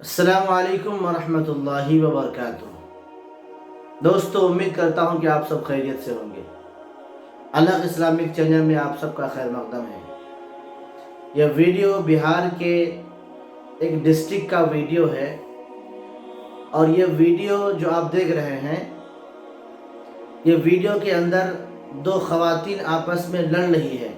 السلام علیکم ورحمۃ اللہ وبرکاتہ۔ دوستو، امید کرتا ہوں کہ آپ سب خیریت سے ہوں گے۔ الگ اسلامک چینل میں آپ سب کا خیر مقدم ہے۔ یہ ویڈیو بہار کے ایک ڈسٹرکٹ کا ویڈیو ہے، اور یہ ویڈیو جو آپ دیکھ رہے ہیں، یہ ویڈیو کے اندر دو خواتین آپس میں لڑ رہی ہے،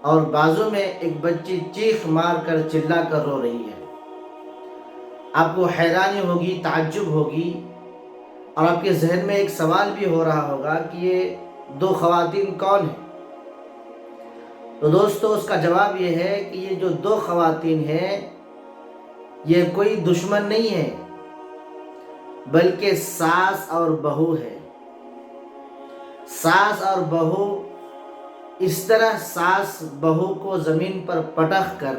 اور بازو میں ایک بچی چیخ مار کر چلا کر رو رہی ہے۔ آپ کو حیرانی ہوگی، تعجب ہوگی، اور آپ کے ذہن میں ایک سوال بھی ہو رہا ہوگا کہ یہ دو خواتین کون ہیں؟ تو دوستو، اس کا جواب یہ ہے کہ یہ جو دو خواتین ہیں، یہ کوئی دشمن نہیں ہے، بلکہ ساس اور بہو ہے۔ ساس اور بہو اس طرح ساس بہو کو زمین پر پٹخ کر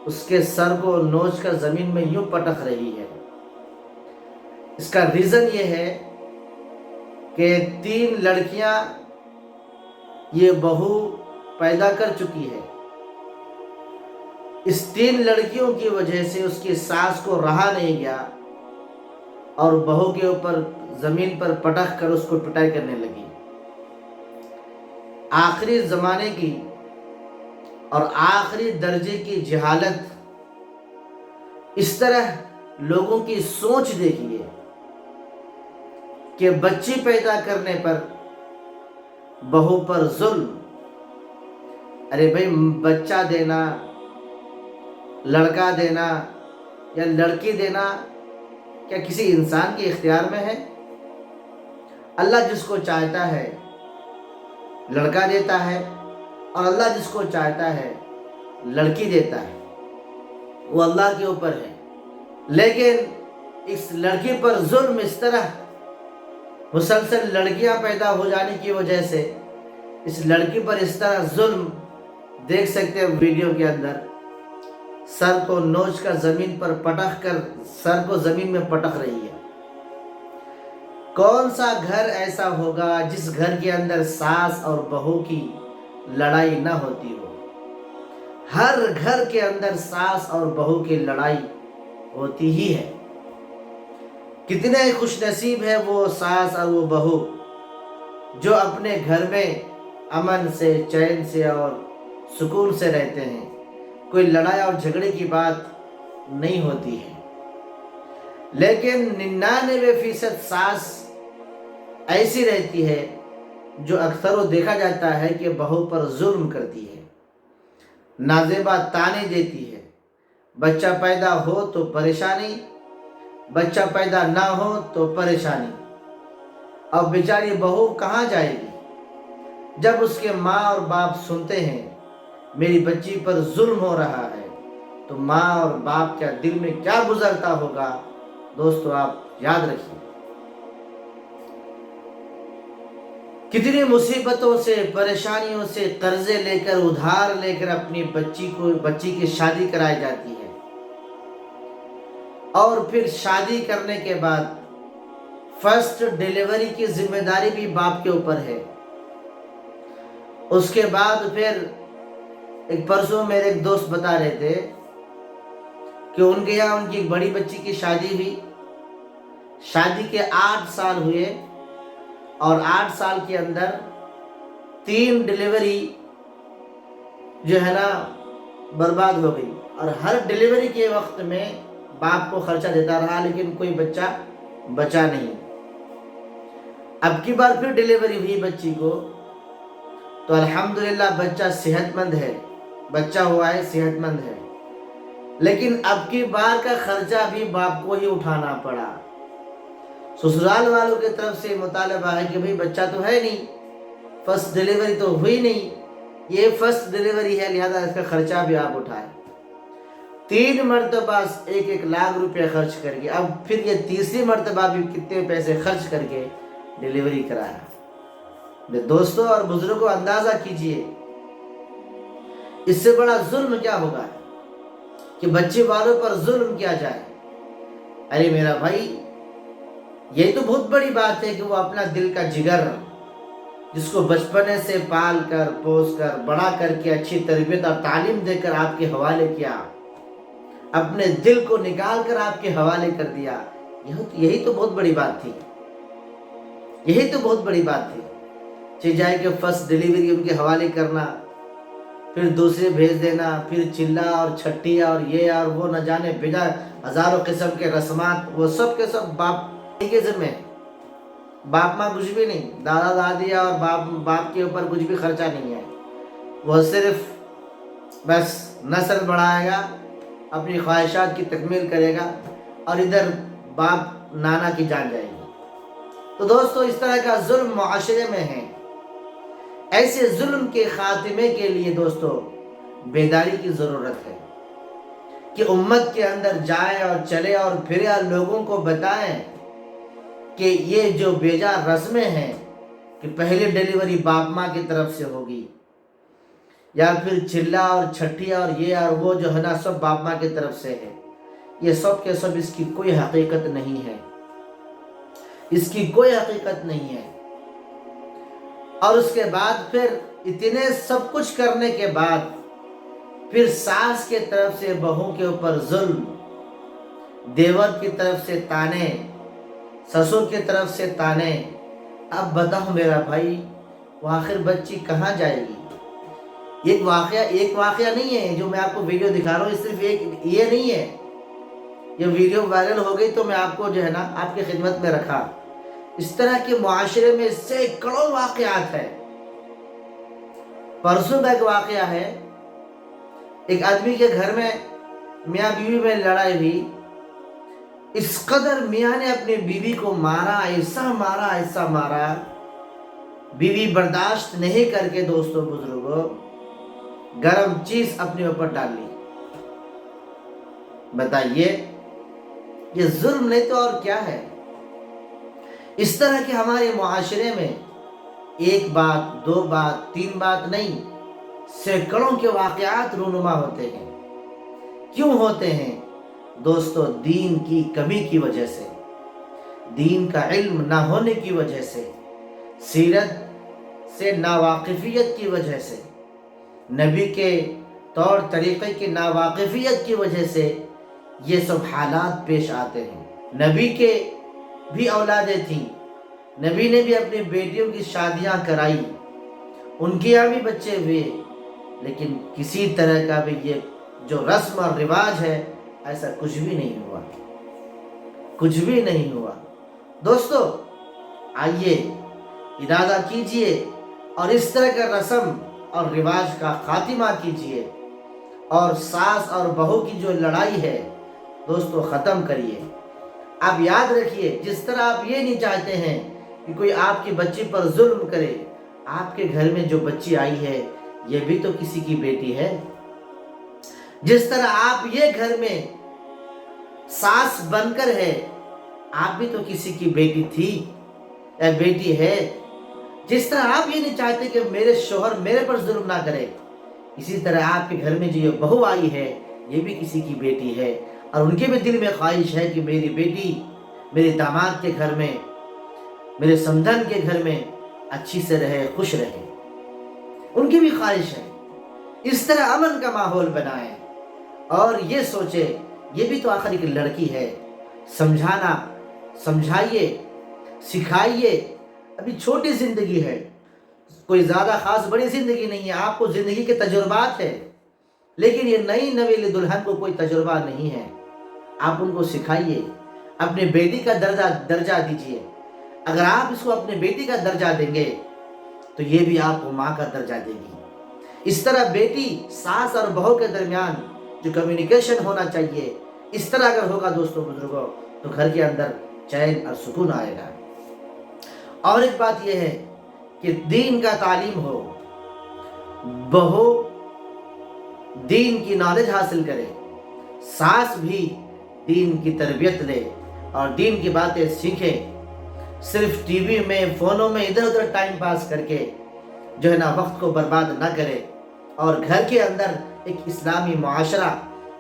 اس کے سر کو نوچ کر زمین میں یوں پٹخ رہی ہے۔ اس کا ریزن یہ ہے کہ 3 لڑکیاں یہ بہو پیدا کر چکی ہے۔ اس 3 لڑکیوں کی وجہ سے اس کی ساس کو رہا نہیں گیا، اور بہو کے اوپر زمین پر پٹخ کر اس کو پٹائی کرنے لگی۔ آخری زمانے کی اور آخری درجے کی جہالت، اس طرح لوگوں کی سوچ دیکھیے کہ بچی پیدا کرنے پر بہو پر ظلم۔ ارے بھائی، بچہ دینا، لڑکا دینا یا لڑکی دینا کیا کسی انسان کے اختیار میں ہے؟ اللہ جس کو چاہتا ہے لڑکا دیتا ہے، اور اللہ جس کو چاہتا ہے لڑکی دیتا ہے، وہ اللہ کے اوپر ہے۔ لیکن اس لڑکی پر ظلم، اس طرح مسلسل لڑکیاں پیدا ہو جانے کی وجہ سے اس لڑکی پر اس طرح ظلم دیکھ سکتے ہیں۔ ویڈیو کے اندر سر کو نوچ کر زمین پر پٹخ کر سر کو زمین میں پٹخ رہی ہے۔ کون سا گھر ایسا ہوگا جس گھر کے اندر ساس اور بہو کی لڑائی نہ ہوتی ہو؟ ہر گھر کے اندر ساس اور بہو کی لڑائی ہوتی ہی ہے۔ کتنے خوش نصیب ہے وہ ساس اور وہ بہو جو اپنے گھر میں امن سے، چین سے اور سکون سے رہتے ہیں۔ کوئی لڑائی اور جھگڑے کی بات نہیں ہوتی ہے۔ لیکن 99% ساس ایسی رہتی ہے جو اکثر دیکھا جاتا ہے کہ بہو پر ظلم کرتی ہے، نازیبا طعنے دیتی ہے۔ بچہ پیدا ہو تو پریشانی، بچہ پیدا نہ ہو تو پریشانی۔ اب بیچاری بہو کہاں جائے گی جب اس کے ماں اور باپ سنتے ہیں میری بچی پر ظلم ہو رہا ہے؟ تو ماں اور باپ کے دل میں کیا گزرتا ہوگا؟ دوستو، آپ یاد رکھیے، کتنی مصیبتوں سے، پریشانیوں سے قرضے لے کر، ادھار لے کر اپنی بچی کی شادی کرائی جاتی ہے، اور پھر شادی کرنے کے بعد فرسٹ ڈیلیوری کی ذمہ داری بھی باپ کے اوپر ہے۔ اس کے بعد پھر ایک پرسوں میرے ایک دوست بتا رہے تھے کہ ان کے یہاں ان کی ایک بڑی بچی کی شادی ہوئی۔ شادی کے 8 سال ہوئے، اور 8 سال کے اندر 3 ڈیلیوری جو ہے نا برباد ہو گئی، اور ہر ڈیلیوری کے وقت میں باپ کو خرچہ دیتا رہا، لیکن کوئی بچہ بچا نہیں۔ اب کی بار پھر ڈیلیوری ہوئی بچی کو، تو الحمدللہ بچہ صحت مند ہے، بچہ ہوا ہے، صحت مند ہے، لیکن اب کی بار کا خرچہ بھی باپ کو ہی اٹھانا پڑا۔ سسرال والوں کی طرف سے مطالبہ ہے کہ بھئی بچہ تو ہے نہیں، فرسٹ ڈیلیوری تو ہوئی نہیں، یہ فرسٹ ڈیلیوری ہے، لہذا اس کا خرچہ بھی آپ اٹھائیں۔ 3 مرتبہ 1-1 لاکھ روپے خرچ کر کے، اب پھر یہ تیسری مرتبہ بھی کتنے پیسے خرچ کر کے ڈیلیوری کرایا۔ دوستوں اور بزرگوں، اندازہ کیجئے اس سے بڑا ظلم کیا ہوگا کہ بچے والوں پر ظلم کیا جائے۔ ارے میرا بھائی، یہ تو بہت بڑی بات ہے کہ وہ اپنا دل کا جگر، جس کو بچپنے سے پال کر، پوس کر، بڑا کر کے، اچھی تربیت اور تعلیم دے کر آپ کے حوالے کیا، اپنے دل کو نکال کر آپ کے حوالے کر دیا. یہی تو بہت بڑی بات تھی. یہی تو بہت بڑی بات تھی. چیزائے کہ فرسٹ ڈیلیوری ان کے حوالے کرنا، پھر دوسرے بھیج دینا، پھر چلا اور چھٹیا اور یہ اور وہ نہ جانے بجا ہزاروں قسم کے رسمات، وہ سب کے سب باپ کے ذمہ. باپ ماں کچھ بھی نہیں، دادا دادی اور باپ کے اوپر کچھ بھی خرچہ نہیں ہے. وہ صرف بس نسل بڑھائے گا، اپنی خواہشات کی تکمیل کرے گا، اور ادھر باپ نانا کی جان جائے گی. تو دوستو اس طرح کا ظلم معاشرے میں ہے. ایسے ظلم کے خاتمے کے لیے دوستو بیداری کی ضرورت ہے کہ امت کے اندر جائے اور چلے اور پھرے اور لوگوں کو بتائیں کہ یہ جو بیجا رسمیں ہیں کہ پہلی ڈیلیوری باپ ماں کی طرف سے ہوگی، یا پھر چلا اور چھٹیا اور یہ اور وہ جو ہے نا سب باپ ماں کی طرف سے ہے، یہ سب کے سب اس کی کوئی حقیقت نہیں ہے. اس کی کوئی حقیقت نہیں ہے. اور اس کے بعد پھر اتنے سب کچھ کرنے کے بعد پھر ساس کے طرف سے بہو کے اوپر ظلم، دیور کی طرف سے تانے، سسر کی طرف سے تانے. اب بتاؤ میرا بھائی، وہ آخر بچی کہاں جائے گی؟ ایک واقعہ نہیں ہے جو میں آپ کو ویڈیو دکھا رہا ہوں، صرف یہ نہیں ہے. یہ ویڈیو وائرل ہو گئی تو میں آپ کو جو ہے نا آپ کی خدمت میں رکھا. اس طرح کے معاشرے میں سینکڑوں واقعات ہیں. پرسوں کا ایک واقعہ ہے، ایک آدمی کے گھر میں میاں بیوی میں لڑائی ہوئی. اس قدر میاں نے اپنی بیوی کو مارا، ایسا مارا، بیوی برداشت نہیں کر کے دوستو بزرگوں گرم چیز اپنے اوپر ڈال لی. بتائیے یہ ظلم نہیں تو اور کیا ہے؟ اس طرح کے ہمارے معاشرے میں ایک بات، دو بات، تین بات نہیں، سینکڑوں کے واقعات رونما ہوتے ہیں. کیوں ہوتے ہیں دوستو؟ دین کی کمی کی وجہ سے، دین کا علم نہ ہونے کی وجہ سے، سیرت سے ناواقفیت کی وجہ سے، نبی کے طور طریقے کی ناواقفیت کی وجہ سے یہ سب حالات پیش آتے ہیں. نبی کے بھی اولادیں تھیں، نبی نے بھی اپنی بیٹیوں کی شادیاں کرائی، ان کے یہاں بھی بچے ہوئے، لیکن کسی طرح کا بھی یہ جو رسم اور رواج ہے ایسا کچھ بھی نہیں ہوا. دوستو آئیے ارادہ کیجئے اور اس طرح کا رسم اور رواج کا خاتمہ کیجئے، اور ساس اور بہو کی جو لڑائی ہے دوستو ختم کریے. آپ یاد رکھیے، جس طرح آپ یہ نہیں چاہتے ہیں کہ کوئی آپ کی بچی پر ظلم کرے، آپ کے گھر میں جو بچی آئی ہے یہ بھی تو کسی کی بیٹی ہے. جس طرح آپ یہ گھر میں ساس بن کر ہے، آپ بھی تو کسی کی بیٹی تھی یا بیٹی ہے. جس طرح آپ یہ نہیں چاہتے کہ میرے شوہر میرے پر ظلم نہ کرے، اسی طرح آپ کے گھر میں جو یہ بہو آئی ہے یہ بھی کسی کی بیٹی ہے، اور ان کے بھی دل میں خواہش ہے کہ میری بیٹی میرے داماد کے گھر میں، میرے سمدھن کے گھر میں اچھی سے رہے، خوش رہے. ان کی بھی خواہش ہے. اس طرح امن کا ماحول بنائیں اور یہ سوچے یہ بھی تو آخر ایک لڑکی ہے. سمجھانا، سمجھائیے، سکھائیے. ابھی چھوٹی زندگی ہے، کوئی زیادہ خاص بڑی زندگی نہیں ہے. آپ کو زندگی کے تجربات ہے، لیکن یہ نئی نویلی دلہن کو کوئی تجربہ نہیں ہے. آپ ان کو سکھائیے، اپنے بیٹی کا درجہ دیجئے. اگر آپ اس کو اپنے بیٹی کا درجہ دیں گے تو یہ بھی آپ کو ماں کا درجہ دے گی. اس طرح بیٹی، ساس اور بہو کے درمیان جو کمیونیکیشن ہونا چاہیے، اس طرح اگر ہوگا دوستو بزرگوں تو گھر کے اندر چین اور سکون آئے گا. اور ایک بات یہ ہے کہ دین کا تعلیم ہو، بہو دین کی نالج حاصل کرے، ساس بھی دین کی تربیت لے اور دین کی باتیں سیکھے. صرف ٹی وی میں، فونوں میں ادھر ادھر ٹائم پاس کر کے جو ہے نا وقت کو برباد نہ کرے، اور گھر کے اندر ایک اسلامی معاشرہ،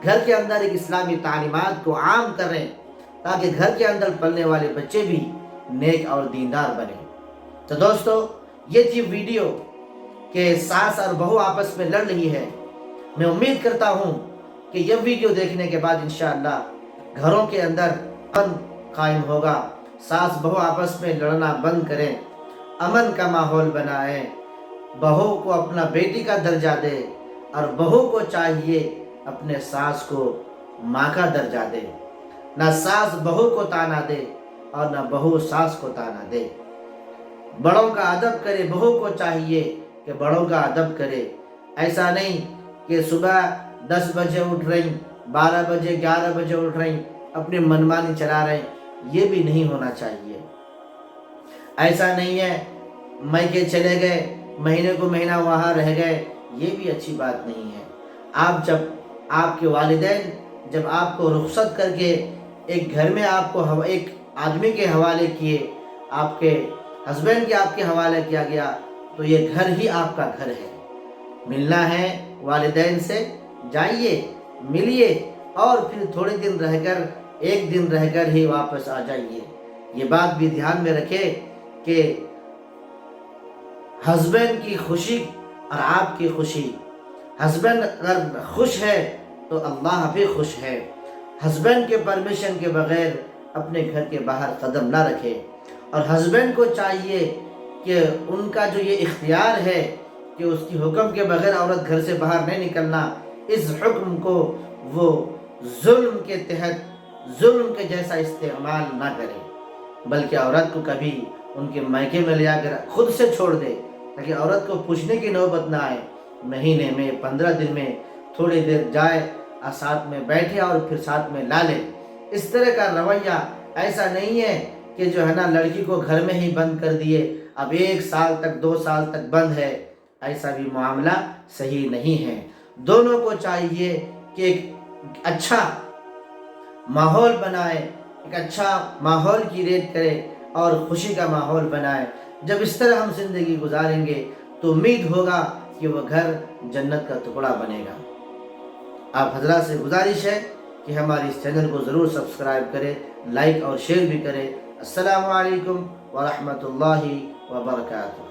گھر کے اندر ایک اسلامی تعلیمات کو عام کریں تاکہ گھر کے اندر پلنے والے بچے بھی نیک اور دیندار بنیں. تو دوستو یہ تھی ویڈیو کہ ساس اور بہو آپس میں لڑ رہی ہے. میں امید کرتا ہوں کہ یہ ویڈیو دیکھنے کے بعد انشاءاللہ گھروں کے اندر امن قائم ہوگا، ساس بہو آپس میں لڑنا بند کریں، امن کا ماحول بنائیں، بہو کو اپنا بیٹی کا درجہ دے اور بہو کو چاہیے اپنے ساس کو ماں کا درجہ دے، نہ ساس بہو کو تانا دے اور نہ بہو ساس کو تانا دے، بڑوں کا ادب کرے، بہو کو چاہیے کہ بڑوں کا ادب کرے، ایسا نہیں کہ صبح 10 بجے اٹھ رہی، 12 بجے 11 بجے اٹھ رہی، اپنی منمانی چلا رہے، یہ بھی نہیں ہونا چاہیے۔ ایسا نہیں ہے میکے چلے گئے، مہینے کو مہینہ وہاں رہ گئے، یہ بھی اچھی بات نہیں ہے۔ آپ کے والدین جب آپ کو رخصت کر کے ایک گھر میں آپ کو ایک آدمی کے حوالے کیے، آپ کے ہسبینڈ کے آپ کے حوالے کیا گیا، تو یہ گھر ہی آپ کا گھر ہے۔ ملنا ہے والدین سے، جائیے ملیے اور پھر تھوڑے دن رہ کر، ایک دن رہ کر ہی واپس آ جائیے۔ یہ بات بھی دھیان میں رکھے کہ ہسبینڈ کی خوشی اور آپ کی خوشی، ہسبینڈ اگر خوش ہے تو اللہ بھی خوش ہے۔ ہسبینڈ کے پرمیشن کے بغیر اپنے گھر کے باہر قدم نہ رکھے، اور ہسبینڈ کو چاہیے کہ ان کا جو یہ اختیار ہے کہ اس کی حکم کے بغیر عورت گھر سے باہر نہیں نکلنا، اس حکم کو وہ ظلم کے تحت ظلم کے جیسا استعمال نہ کرے، بلکہ عورت کو کبھی ان کے میکے میں لے آ کر خود سے چھوڑ دے، تاکہ عورت کو پوچھنے کی نوبت نہ آئے، مہینے میں 15 دن میں تھوڑی دیر جائے اور ساتھ میں بیٹھے اور پھر ساتھ میں لا لے۔ اس طرح کا رویہ ایسا نہیں ہے کہ جو ہے نا لڑکی کو گھر میں ہی بند کر دیے، اب 1 سال تک 2 سال تک بند ہے، ایسا بھی معاملہ صحیح نہیں ہے۔ دونوں کو چاہیے کہ ایک اچھا ماحول بنائے، ایک اچھا ماحول کریٹ کرے اور خوشی کا ماحول بنائے۔ جب اس طرح ہم زندگی گزاریں گے تو امید ہوگا کہ وہ گھر جنت کا ٹکڑا بنے گا۔ آپ حضرات سے گزارش ہے کہ ہماری اس چینل کو ضرور سبسکرائب کریں، لائک اور شیئر بھی کریں۔ السلام علیکم ورحمۃ اللہ وبرکاتہ۔